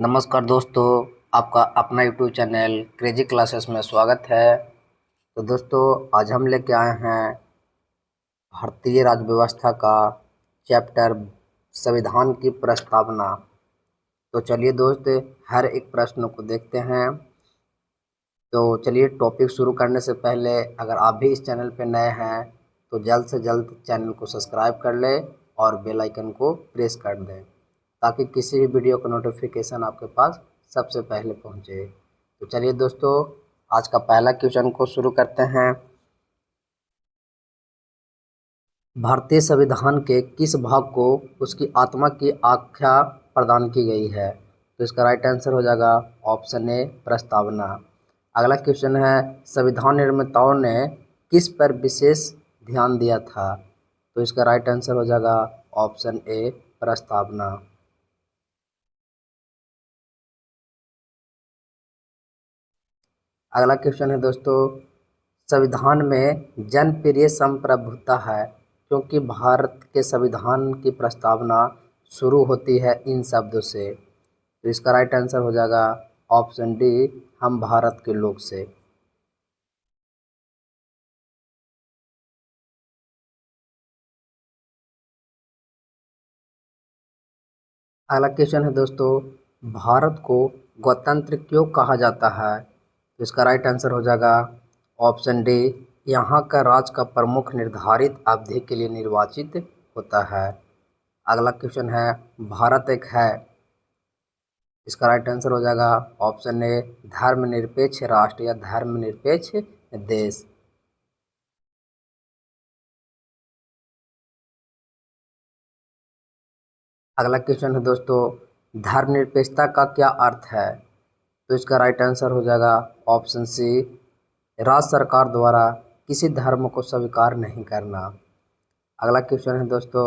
नमस्कार दोस्तों, आपका अपना यूट्यूब चैनल क्रेजी क्लासेस में स्वागत है। तो दोस्तों, आज हम लेके आए हैं भारतीय राज्य व्यवस्था का चैप्टर संविधान की प्रस्तावना। तो चलिए दोस्त, हर एक प्रश्न को देखते हैं। तो चलिए, टॉपिक शुरू करने से पहले अगर आप भी इस चैनल पर नए हैं तो जल्द से जल्द चैनल को सब्सक्राइब कर लें और बेल आइकन को प्रेस कर दें ताकि किसी भी वीडियो का नोटिफिकेशन आपके पास सबसे पहले पहुंचे। तो चलिए दोस्तों, आज का पहला क्वेश्चन को शुरू करते हैं। भारतीय संविधान के किस भाग को उसकी आत्मा की आख्या प्रदान की गई है? तो इसका राइट आंसर हो जाएगा ऑप्शन ए, प्रस्तावना। अगला क्वेश्चन है, संविधान निर्माताओं ने किस पर विशेष ध्यान दिया था? तो इसका राइट आंसर हो जाएगा ऑप्शन ए, प्रस्तावना। अगला क्वेश्चन है दोस्तों, संविधान में जनप्रिय संप्रभुता है क्योंकि भारत के संविधान की प्रस्तावना शुरू होती है इन शब्दों से। तो इसका राइट आंसर हो जाएगा ऑप्शन डी, हम भारत के लोग से। अगला क्वेश्चन है दोस्तों, भारत को गणतंत्र क्यों कहा जाता है? तो इसका राइट आंसर हो जाएगा ऑप्शन डी, यहाँ का राज्य का प्रमुख निर्धारित अवधि के लिए निर्वाचित होता है। अगला क्वेश्चन है, भारत एक है, इसका राइट आंसर हो जाएगा ऑप्शन ए, धर्मनिरपेक्ष राष्ट्र या धर्मनिरपेक्ष देश। अगला क्वेश्चन है दोस्तों, धर्मनिरपेक्षता का क्या अर्थ है? तो इसका राइट आंसर हो जाएगा ऑप्शन सी, राज्य सरकार द्वारा किसी धर्म को स्वीकार नहीं करना। अगला क्वेश्चन है दोस्तों,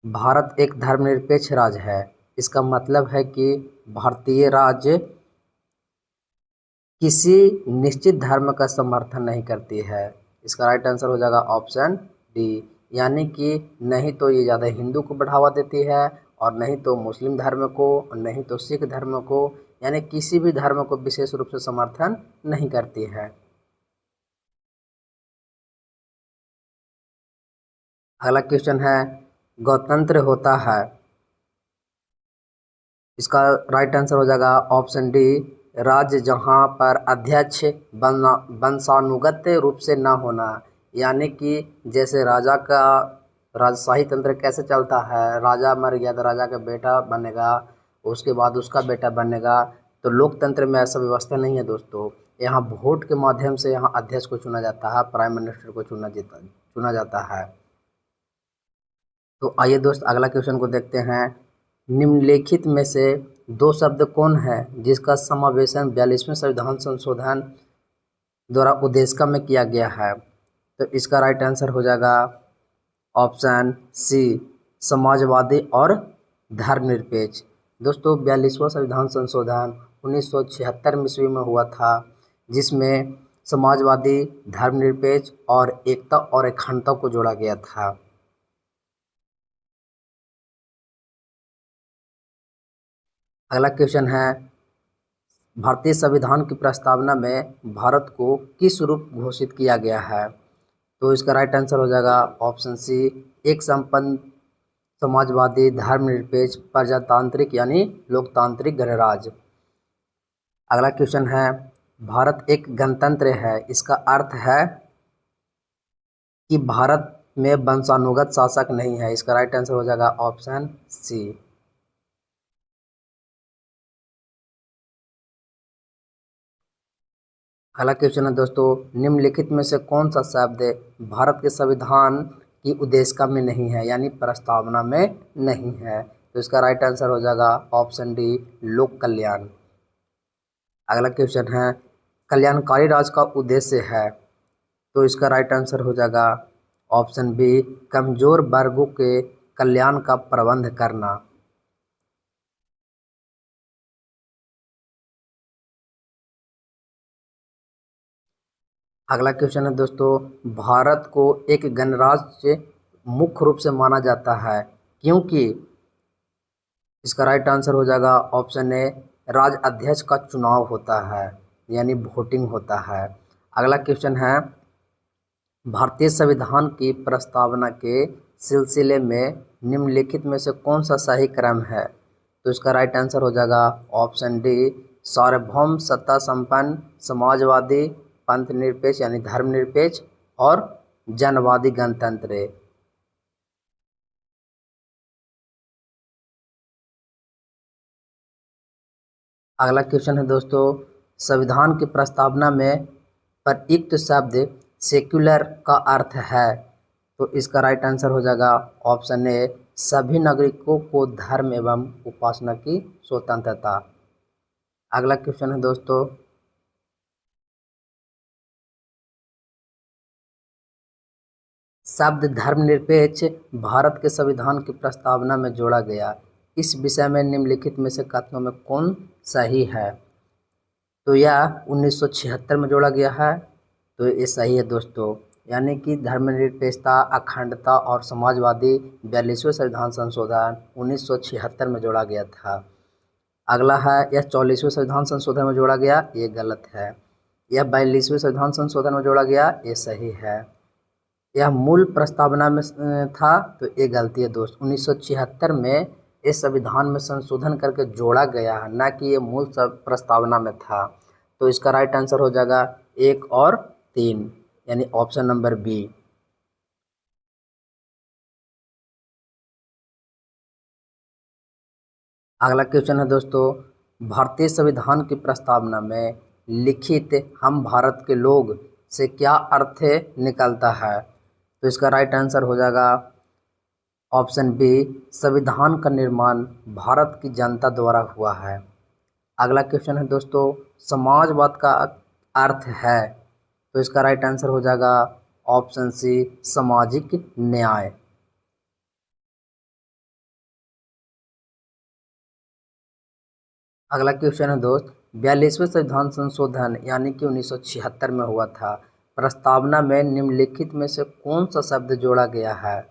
भारत एक धर्मनिरपेक्ष राज्य है, इसका मतलब है कि भारतीय राज्य किसी निश्चित धर्म का समर्थन नहीं करती है। इसका राइट आंसर हो जाएगा ऑप्शन डी, यानी कि नहीं तो ये ज़्यादा हिंदू को बढ़ावा देती है और नहीं तो मुस्लिम धर्म को और नहीं तो सिख धर्म को, यानी किसी भी धर्म को विशेष रूप से समर्थन नहीं करती है। अगला क्वेश्चन है, गणतंत्र होता है, इसका राइट आंसर हो जाएगा ऑप्शन डी, राज्य जहां पर अध्यक्ष वंशानुगत रूप से ना होना, यानी कि जैसे राजा का राजशाही तंत्र कैसे चलता है, राजा मर गया तो राजा का बेटा बनेगा, उसके बाद उसका बेटा बनेगा। तो लोकतंत्र में ऐसा व्यवस्था नहीं है दोस्तों। यहाँ वोट के माध्यम से यहाँ अध्यक्ष को चुना जाता है, प्राइम मिनिस्टर को चुना जाता है। तो आइए दोस्त, अगला क्वेश्चन को देखते हैं। निम्नलिखित में से दो शब्द कौन है जिसका समावेशन 42वें संविधान संशोधन द्वारा उद्देश्य में किया गया है? तो इसका राइट आंसर हो जाएगा ऑप्शन सी, समाजवादी और धर्मनिरपेक्ष। दोस्तों, 42वां संविधान संशोधन 1976 ईस्वी में हुआ था, जिसमें समाजवादी, धर्मनिरपेक्ष और एकता और अखंडता को जोड़ा गया था। अगला क्वेश्चन है, भारतीय संविधान की प्रस्तावना में भारत को किस रूप घोषित किया गया है? तो इसका राइट आंसर हो जाएगा ऑप्शन सी, एक संपन्न समाजवादी धर्मनिरपेक्ष प्रजातांत्रिक यानी लोकतांत्रिक गणराज्य। अगला क्वेश्चन है, भारत एक गणतंत्र है, इसका अर्थ है कि भारत में वंशानुगत शासक नहीं है। इसका राइट आंसर हो जाएगा ऑप्शन सी। अगला क्वेश्चन है दोस्तों, निम्नलिखित में से कौन सा शब्द भारत के संविधान की उद्देशिका में नहीं है, यानी प्रस्तावना में नहीं है? तो इसका राइट आंसर हो जाएगा ऑप्शन डी, लोक कल्याण। अगला क्वेश्चन है, कल्याणकारी राज्य का उद्देश्य है, तो इसका राइट आंसर हो जाएगा ऑप्शन बी, कमजोर वर्गों के कल्याण का प्रबंध करना। अगला क्वेश्चन है दोस्तों, भारत को एक गणराज्य मुख्य रूप से माना जाता है क्योंकि इसका राइट आंसर हो जाएगा ऑप्शन ए, राज्य अध्यक्ष का चुनाव होता है, यानी वोटिंग होता है। अगला क्वेश्चन है, भारतीय संविधान की प्रस्तावना के सिलसिले में निम्नलिखित में से कौन सा सही क्रम है? तो इसका राइट आंसर हो जाएगा ऑप्शन डी, सार्वभौम सत्ता संपन्न, समाजवादी, पंथ निरपेक्ष यानी धर्मनिरपेक्ष और जनवादी गणतंत्र। अगला क्वेश्चन है दोस्तों, संविधान की प्रस्तावना में प्रयुक्त शब्द सेक्युलर का अर्थ है? तो इसका राइट आंसर हो जाएगा ऑप्शन ए, सभी नागरिकों को धर्म एवं उपासना की स्वतंत्रता। अगला क्वेश्चन है दोस्तों, शब्द धर्मनिरपेक्ष भारत के संविधान की प्रस्तावना में जोड़ा गया, इस विषय में निम्नलिखित में से कथनों में कौन सही है? तो यह 1976 में जोड़ा गया है, तो ये सही है दोस्तों। यानी कि धर्मनिरपेक्षता, अखंडता और समाजवादी 42वें संविधान संशोधन 1976 में जोड़ा गया था। अगला है, यह 44वें संविधान संशोधन में जोड़ा गया, ये गलत है। यह 42वें संविधान संशोधन में जोड़ा गया, ये सही है। यह मूल प्रस्तावना में था, तो ये गलती है दोस्त। 1976 में इस संविधान में संशोधन करके जोड़ा गया है, ना कि ये मूल प्रस्तावना में था। तो इसका राइट आंसर हो जाएगा 1 और 3, यानी ऑप्शन नंबर बी। अगला क्वेश्चन है दोस्तों, भारतीय संविधान की प्रस्तावना में लिखित हम भारत के लोग से क्या अर्थ निकलता है? तो इसका राइट आंसर हो जाएगा ऑप्शन बी, संविधान का निर्माण भारत की जनता द्वारा हुआ है। अगला क्वेश्चन है दोस्तों, समाजवाद का अर्थ है? तो इसका राइट आंसर हो जाएगा ऑप्शन सी, सामाजिक न्याय। अगला क्वेश्चन है दोस्त, 42वें संविधान संशोधन यानी कि 1976 में हुआ था। प्रस्तावना में निम्नलिखित में से कौन सा शब्द जोड़ा गया है?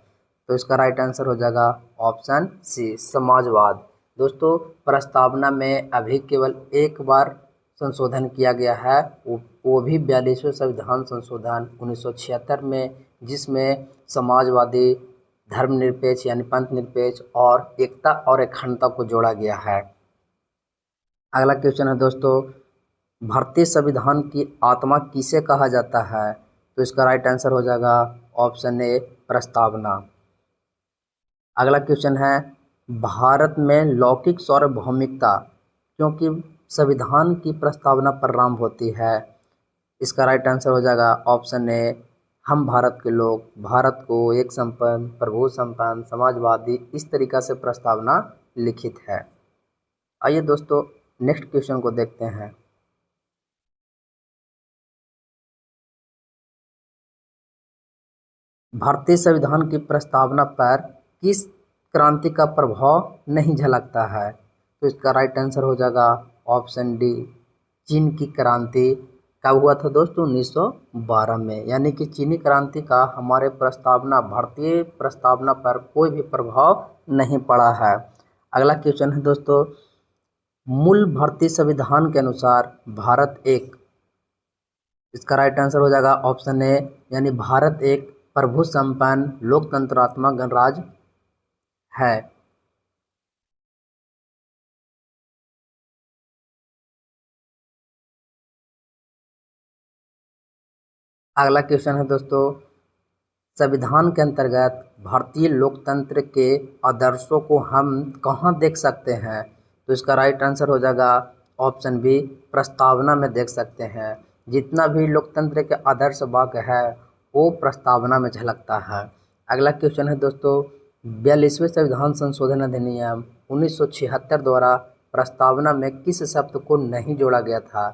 तो इसका राइट आंसर हो जाएगा ऑप्शन सी, समाजवाद। दोस्तों, प्रस्तावना में अभी केवल एक बार संशोधन किया गया है, वो भी 42वें संविधान संशोधन 1976 में, जिसमें समाजवादी, धर्मनिरपेक्ष यानी पंथ निरपेक्ष और एकता और अखंडता को जोड़ा गया है। अगला क्वेश्चन है दोस्तों, भारतीय संविधान की आत्मा किसे कहा जाता है? तो इसका राइट आंसर हो जाएगा ऑप्शन ए, प्रस्तावना। अगला क्वेश्चन है, भारत में लौकिक सार्वभौमिकता क्योंकि संविधान की प्रस्तावना प्रारंभ होती है? इसका राइट आंसर हो जाएगा ऑप्शन ए, हम भारत के लोग भारत को एक संपन्न, प्रभु संपन्न, समाजवादी, इस तरीका से प्रस्तावना लिखित है। आइए दोस्तों, नेक्स्ट क्वेश्चन को देखते हैं। भारतीय संविधान की प्रस्तावना पर किस क्रांति का प्रभाव नहीं झलकता है? तो इसका राइट आंसर हो जाएगा ऑप्शन डी, चीन की क्रांति। कब हुआ था दोस्तों? 1912 में। यानी कि चीनी क्रांति का हमारे प्रस्तावना, भारतीय प्रस्तावना पर कोई भी प्रभाव नहीं पड़ा है। अगला क्वेश्चन है दोस्तों, मूल भारतीय संविधान के अनुसार भारत एक, इसका राइट आंसर हो जाएगा ऑप्शन ए, यानी भारत एक प्रभु संपन्न लोकतंत्रात्मक गणराज्य है। अगला क्वेश्चन है दोस्तों, संविधान के अंतर्गत भारतीय लोकतंत्र के आदर्शों को हम कहाँ देख सकते हैं? तो इसका राइट आंसर हो जाएगा ऑप्शन बी, प्रस्तावना में देख सकते हैं। जितना भी लोकतंत्र के आदर्श वाक्य है वो प्रस्तावना में झलकता है। अगला क्वेश्चन है दोस्तों, 42वें संविधान संशोधन अधिनियम 1976 द्वारा प्रस्तावना में किस शब्द को नहीं जोड़ा गया था?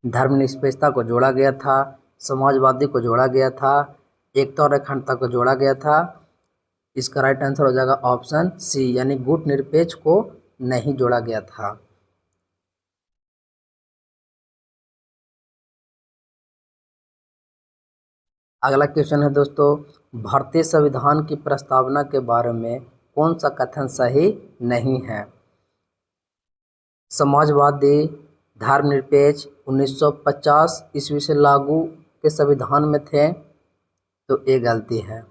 धर्मनिरपेक्षता को जोड़ा गया था, समाजवादी को जोड़ा गया था, एकता और अखंडता को जोड़ा गया था। इसका राइट आंसर हो जाएगा ऑप्शन सी, यानी गुट निरपेक्ष को नहीं जोड़ा गया था। अगला क्वेश्चन है दोस्तों, भारतीय संविधान की प्रस्तावना के बारे में कौन सा कथन सही नहीं है? समाजवादी धर्मनिरपेक्ष 1950 ईस्वी से लागू के संविधान में थे, तो ये गलती है।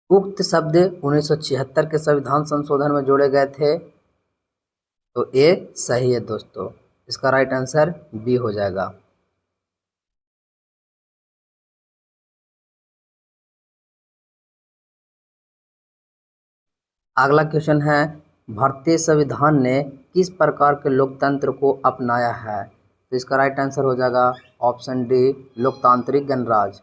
उक्त शब्द 1976 के संविधान संशोधन में जोड़े गए थे, तो ये सही है दोस्तों। इसका राइट आंसर बी हो जाएगा। अगला क्वेश्चन है, भारतीय संविधान ने किस प्रकार के लोकतंत्र को अपनाया है? तो इसका राइट आंसर हो जाएगा ऑप्शन डी, लोकतांत्रिक गणराज्य।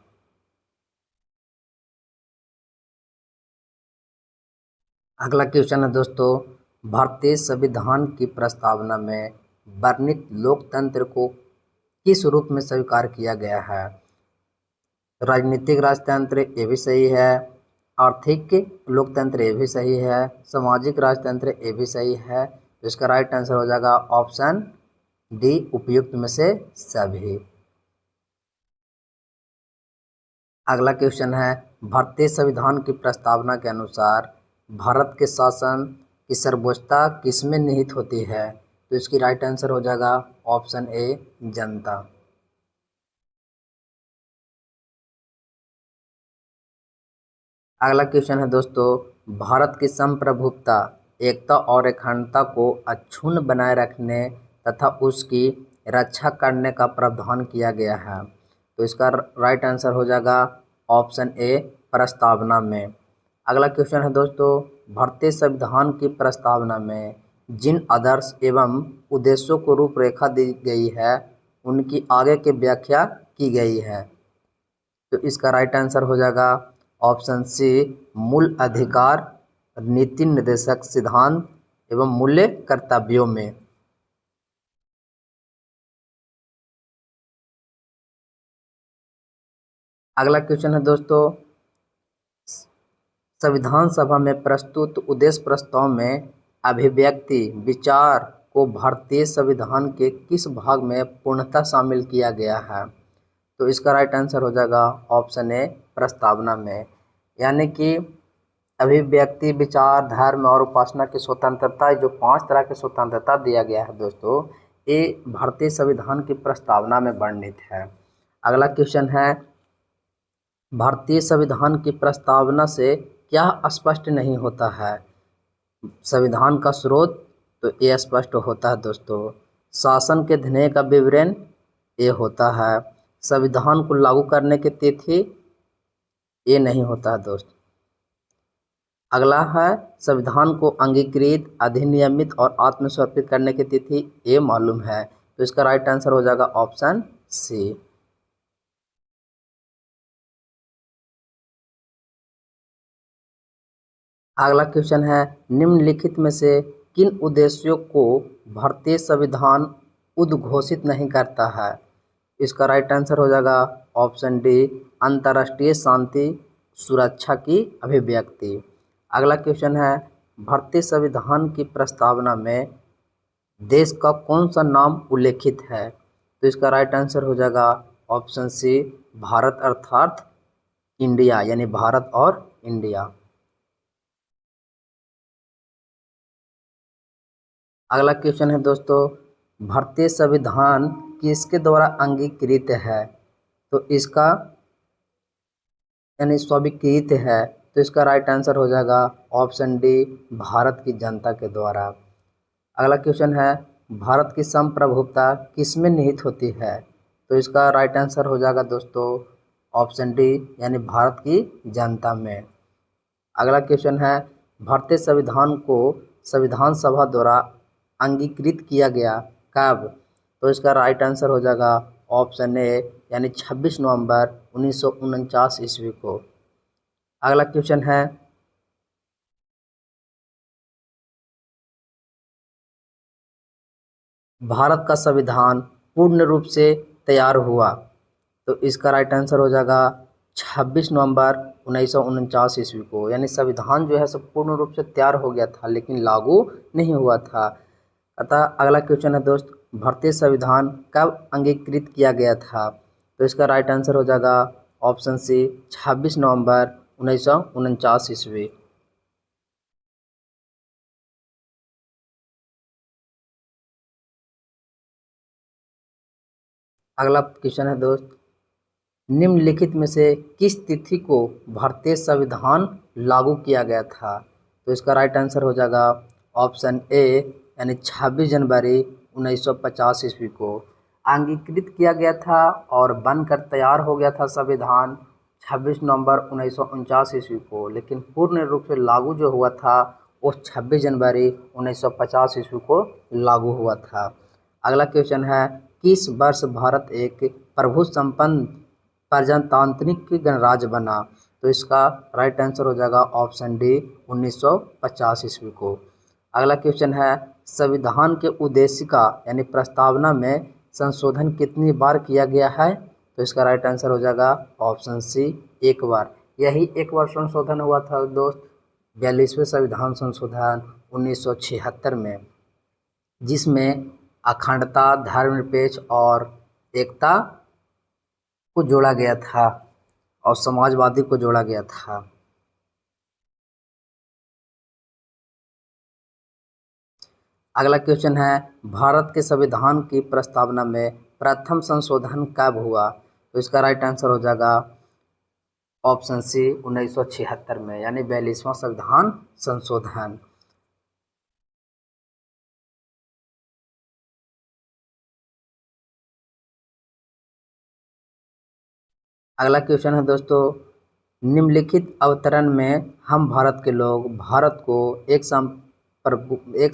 अगला क्वेश्चन है दोस्तों, भारतीय संविधान की प्रस्तावना में वर्णित लोकतंत्र को किस रूप में स्वीकार किया गया है? राजनीतिक राजतंत्र, ये भी सही है। आर्थिक लोकतंत्र, ये भी सही है। सामाजिक राजतंत्र, ये भी सही है। तो इसका राइट आंसर हो जाएगा ऑप्शन डी, उपयुक्त में से सभी। अगला क्वेश्चन है, भारतीय संविधान की प्रस्तावना के अनुसार भारत के शासन की सर्वोच्चता किसमें निहित होती है? तो इसकी राइट आंसर हो जाएगा ऑप्शन ए, जनता। अगला क्वेश्चन है दोस्तों, भारत की संप्रभुता, एकता और अखंडता को अक्षुण्ण बनाए रखने तथा उसकी रक्षा करने का प्रावधान किया गया है। तो इसका राइट आंसर हो जाएगा ऑप्शन ए, प्रस्तावना में। अगला क्वेश्चन है दोस्तों, भारतीय संविधान की प्रस्तावना में जिन आदर्श एवं उद्देश्यों को रूपरेखा दी गई है, उनकी आगे की व्याख्या की गई है। तो इसका राइट आंसर हो जाएगा ऑप्शन सी, मूल अधिकार, नीति निर्देशक सिद्धांत एवं मूल्य कर्तव्यों में। अगला क्वेश्चन है दोस्तों, संविधान सभा में प्रस्तुत उद्देश्य प्रस्ताव में अभिव्यक्ति विचार को भारतीय संविधान के किस भाग में पूर्णतः शामिल किया गया है? तो इसका राइट आंसर हो जाएगा ऑप्शन ए, प्रस्तावना में। यानी कि अभिव्यक्ति, विचार, धर्म और उपासना की स्वतंत्रता, जो 5 तरह की स्वतंत्रता दिया गया है दोस्तों, ये भारतीय संविधान की प्रस्तावना में वर्णित है। अगला क्वेश्चन है, भारतीय संविधान की प्रस्तावना से क्या स्पष्ट नहीं होता है? संविधान का स्रोत, तो ये स्पष्ट होता है दोस्तों। शासन के ध्येय का विवरण, ये होता है। संविधान को लागू करने की तिथि, ये नहीं होता है दोस्त। अगला है, संविधान को अंगीकृत, अधिनियमित और आत्मसमर्पित करने की तिथि, ये मालूम है। तो इसका राइट आंसर हो जाएगा ऑप्शन सी। अगला क्वेश्चन है, निम्नलिखित में से किन उद्देश्यों को भारतीय संविधान उद्घोषित नहीं करता है? इसका राइट आंसर हो जाएगा ऑप्शन डी, अंतर्राष्ट्रीय शांति सुरक्षा की अभिव्यक्ति। अगला क्वेश्चन है, भारतीय संविधान की प्रस्तावना में देश का कौन सा नाम उल्लेखित है? तो इसका राइट आंसर हो जाएगा ऑप्शन सी, भारत अर्थात इंडिया, यानी भारत और इंडिया। अगला क्वेश्चन है दोस्तों, भारतीय संविधान किसके द्वारा अंगीकृत है? तो इसका यानी स्वीकृत है। तो इसका राइट आंसर हो जाएगा ऑप्शन डी, भारत की जनता के द्वारा। अगला क्वेश्चन है, भारत की संप्रभुता किसमें निहित होती है? तो इसका राइट आंसर हो जाएगा दोस्तों ऑप्शन डी, यानी भारत की जनता में। अगला क्वेश्चन है, भारतीय संविधान को संविधान सभा द्वारा अंगीकृत किया गया कब? तो इसका राइट आंसर हो जाएगा ऑप्शन ए, यानी 26 नवंबर 1949 ईस्वी को। अगला क्वेश्चन है, भारत का संविधान पूर्ण रूप से तैयार हुआ? तो इसका राइट आंसर हो जाएगा 26 नवंबर 1949 ईस्वी को। यानी संविधान जो है सब पूर्ण रूप से तैयार हो गया था, लेकिन लागू नहीं हुआ था। अतः अगला क्वेश्चन है दोस्त, भारतीय संविधान कब अंगीकृत किया गया था? तो इसका राइट आंसर हो जाएगा ऑप्शन सी, 26 नवंबर 1949 ईस्वी। अगला क्वेश्चन है दोस्त, निम्नलिखित में से किस तिथि को भारतीय संविधान लागू किया गया था? तो इसका राइट आंसर हो जाएगा ऑप्शन ए, यानी 26 जनवरी 1950 ईस्वी को अंगीकृत किया गया था और बनकर तैयार हो गया था संविधान 26 नवंबर 1949 ईस्वी को, लेकिन पूर्ण रूप से लागू जो हुआ था वो 26 जनवरी 1950 ईस्वी को लागू हुआ था। अगला क्वेश्चन है, किस वर्ष भारत एक प्रभु संपन्न प्रजातांत्रिक गणराज्य बना? तो इसका राइट आंसर हो जाएगा ऑप्शन डी, 1950 ईस्वी को। अगला क्वेश्चन है, संविधान के उद्देशिका यानी प्रस्तावना में संशोधन कितनी बार किया गया है? तो इसका राइट आंसर हो जाएगा ऑप्शन सी, एक बार। यही एक बार संशोधन हुआ था दोस्त, 42वें संविधान संशोधन 1976 में, जिसमें अखंडता, धर्मनिरपेक्ष और एकता को जोड़ा गया था और समाजवादी को जोड़ा गया था। अगला क्वेश्चन है, भारत के संविधान की प्रस्तावना में प्रथम संशोधन कब हुआ? तो इसका राइट आंसर हो जाएगा ऑप्शन सी, 1976 में, यानी 42वां संविधान संशोधन। अगला क्वेश्चन है दोस्तों, निम्नलिखित अवतरण में हम भारत के लोग भारत को एक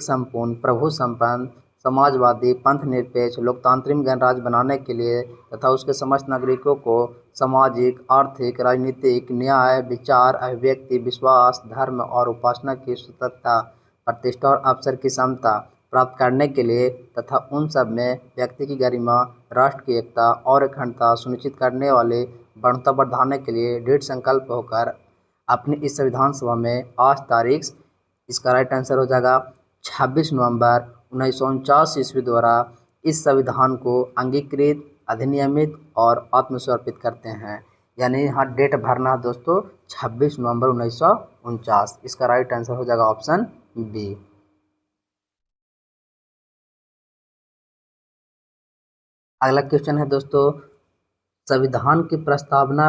संपूर्ण प्रभु संपन्न समाजवादी पंथ निरपेक्ष लोकतांत्रिक गणराज्य बनाने के लिए तथा उसके समस्त नागरिकों को सामाजिक, आर्थिक, राजनीतिक, न्याय, विचार, अभिव्यक्ति, विश्वास, धर्म और उपासना की स्वतंत्रता, प्रतिष्ठा और अवसर की समता प्राप्त करने के लिए तथा उन सब में व्यक्ति की गरिमा, राष्ट्र की एकता और अखंडता सुनिश्चित करने वाले बढ़ता बढ़ाने के लिए दृढ़ संकल्प होकर अपनी इस संविधान सभा में आज तारीख, इसका राइट आंसर हो जाएगा 26 नवंबर 1949 ईस्वी द्वारा इस संविधान को अंगीकृत, अधिनियमित और आत्मसमर्पित करते हैं। यानी यहाँ डेट भरना है दोस्तों 26 नवंबर 1949। इसका राइट आंसर हो जाएगा ऑप्शन बी। अगला क्वेश्चन है दोस्तों, संविधान की प्रस्तावना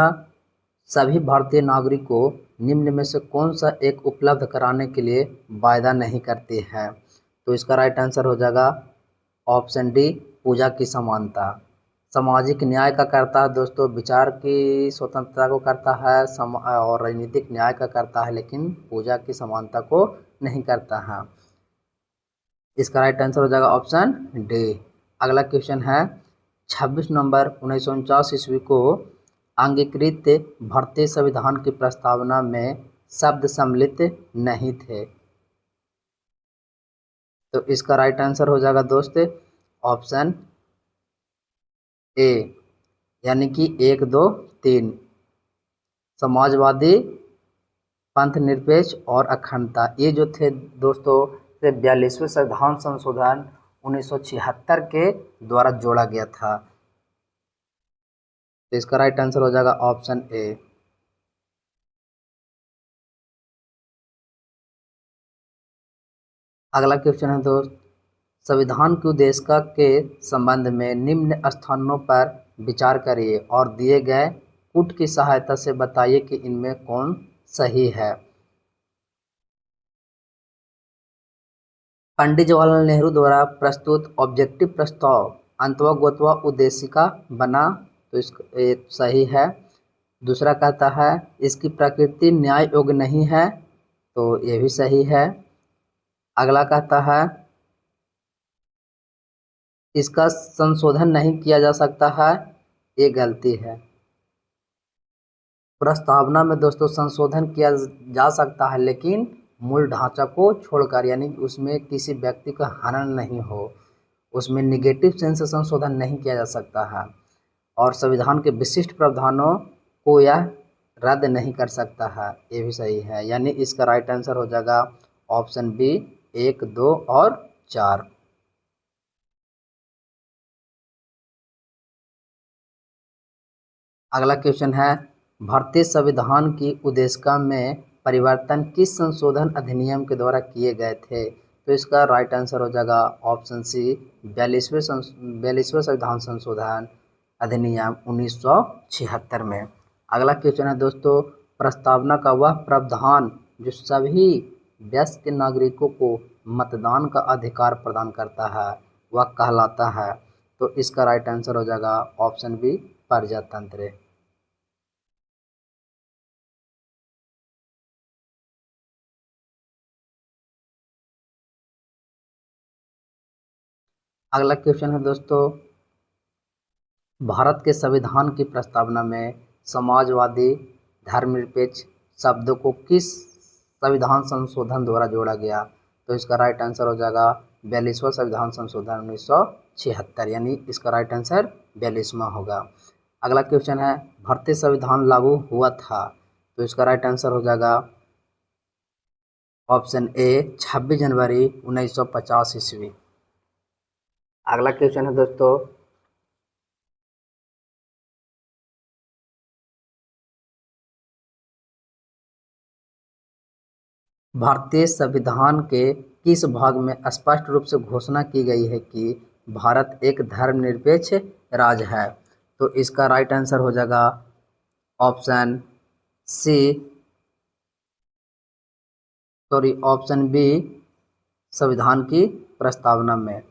सभी भारतीय नागरिक को निम्न में से कौन सा एक उपलब्ध कराने के लिए वायदा नहीं करती है? तो इसका राइट आंसर हो जाएगा ऑप्शन डी, पूजा की समानता। सामाजिक न्याय का करता है दोस्तों, विचार की स्वतंत्रता को करता है और राजनीतिक न्याय का करता है, लेकिन पूजा की समानता को नहीं करता है। इसका राइट आंसर हो जाएगा ऑप्शन डी। अगला क्वेश्चन है, 26 नवंबर 1949 ईस्वी को अंगीकृत भारतीय संविधान की प्रस्तावना में शब्द सम्मिलित नहीं थे। तो इसका राइट आंसर हो जाएगा दोस्त ऑप्शन ए, यानी कि 1, 2, 3, समाजवादी, पंथ निरपेक्ष और अखंडता। ये जो थे दोस्तों 42वें संविधान संशोधन 1976 के द्वारा जोड़ा गया था। तो इसका राइट आंसर हो जाएगा ऑप्शन ए। अगला क्वेश्चन है दोस्त, संविधान की उद्देशिका के संबंध में निम्न स्थानों पर विचार करिए और दिए गए कूट की सहायता से बताइए कि इनमें कौन सही है। पंडित जवाहरलाल नेहरू द्वारा प्रस्तुत ऑब्जेक्टिव प्रस्ताव अंतर्गतवा उद्देशिका बना, तो इसका एक सही है। दूसरा कहता है इसकी प्रकृति न्याय योग्य नहीं है, तो ये भी सही है। अगला कहता है इसका संशोधन नहीं किया जा सकता है, ये गलती है। प्रस्तावना में दोस्तों संशोधन किया जा सकता है, लेकिन मूल ढांचा को छोड़कर, यानी उसमें किसी व्यक्ति का हनन नहीं हो, उसमें निगेटिव सेंस से संशोधन नहीं किया जा सकता है और संविधान के विशिष्ट प्रावधानों को यह रद्द नहीं कर सकता है, ये भी सही है। यानी इसका राइट आंसर हो जाएगा ऑप्शन बी, 1, 2 और 4। अगला क्वेश्चन है, भारतीय संविधान की उद्देशिका में परिवर्तन किस संशोधन अधिनियम के द्वारा किए गए थे? तो इसका राइट आंसर हो जाएगा ऑप्शन सी, 42वें संविधान संशोधन अधिनियम 1976 में। अगला क्वेश्चन है दोस्तों, प्रस्तावना का वह प्रावधान जो सभी वयस्क नागरिकों को मतदान का अधिकार प्रदान करता है वह कहलाता है। तो इसका राइट आंसर हो जाएगा ऑप्शन बी, प्रजातंत्र। अगला क्वेश्चन है दोस्तों, भारत के संविधान की प्रस्तावना में समाजवादी धर्मनिरपेक्ष शब्दों को किस संविधान संशोधन द्वारा जोड़ा गया? तो इसका राइट आंसर हो जाएगा 42वां संविधान संशोधन 1976, यानी इसका राइट आंसर 42वां होगा। अगला क्वेश्चन है, भारतीय संविधान लागू हुआ था? तो इसका राइट आंसर हो जाएगा ऑप्शन ए, 26 जनवरी 1950 ईस्वी। अगला क्वेश्चन है दोस्तों, भारतीय संविधान के किस भाग में स्पष्ट रूप से घोषणा की गई है कि भारत एक धर्मनिरपेक्ष राज्य है? तो इसका राइट आंसर हो जाएगा option C, sorry option B, संविधान की प्रस्तावना में।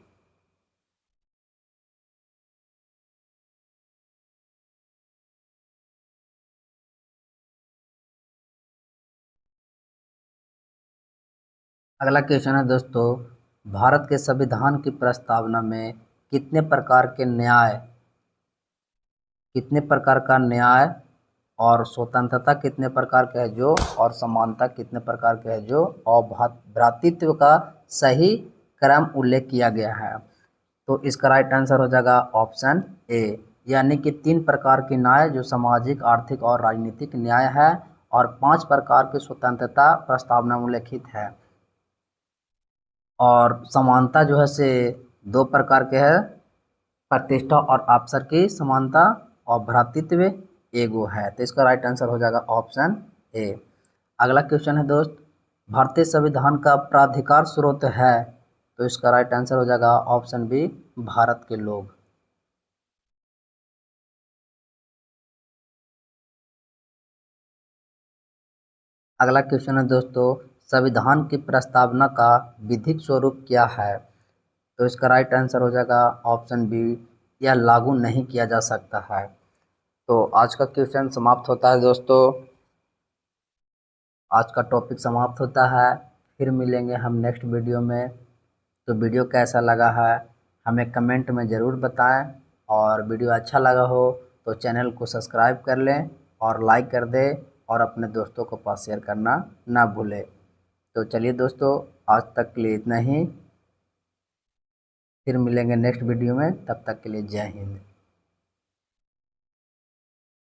अगला क्वेश्चन है दोस्तों, भारत के संविधान की प्रस्तावना में कितने प्रकार का न्याय और स्वतंत्रता कितने प्रकार के है जो, और समानता कितने प्रकार के है जो, और भ्रातृत्व का सही क्रम उल्लेख किया गया है? तो इसका राइट आंसर हो जाएगा ऑप्शन ए, यानी कि 3 प्रकार की न्याय जो सामाजिक, आर्थिक और राजनीतिक न्याय है, और 5 प्रकार की स्वतंत्रता प्रस्तावना में उल्लेखित है। और समानता जो है से 2 प्रकार के है, प्रतिष्ठा और अवसर की समानता, और भ्रातृत्व एगो है। तो इसका राइट आंसर हो जाएगा ऑप्शन ए। अगला क्वेश्चन है दोस्त, भारतीय संविधान का प्राधिकार स्रोत है? तो इसका राइट आंसर हो जाएगा ऑप्शन बी, भारत के लोग। अगला क्वेश्चन है दोस्तों, संविधान की प्रस्तावना का विधिक स्वरूप क्या है? तो इसका राइट आंसर हो जाएगा ऑप्शन बी, यह लागू नहीं किया जा सकता है। तो आज का क्वेश्चन समाप्त होता है दोस्तों, आज का टॉपिक समाप्त होता है। फिर मिलेंगे हम नेक्स्ट वीडियो में। तो वीडियो कैसा लगा है हमें कमेंट में ज़रूर बताएं, और वीडियो अच्छा लगा हो तो चैनल को सब्सक्राइब कर लें और लाइक कर दें, और अपने दोस्तों को पास शेयर करना ना भूलें। तो चलिए दोस्तों, आज तक के लिए इतना ही। फिर मिलेंगे नेक्स्ट वीडियो में, तब तक के लिए जय हिंद।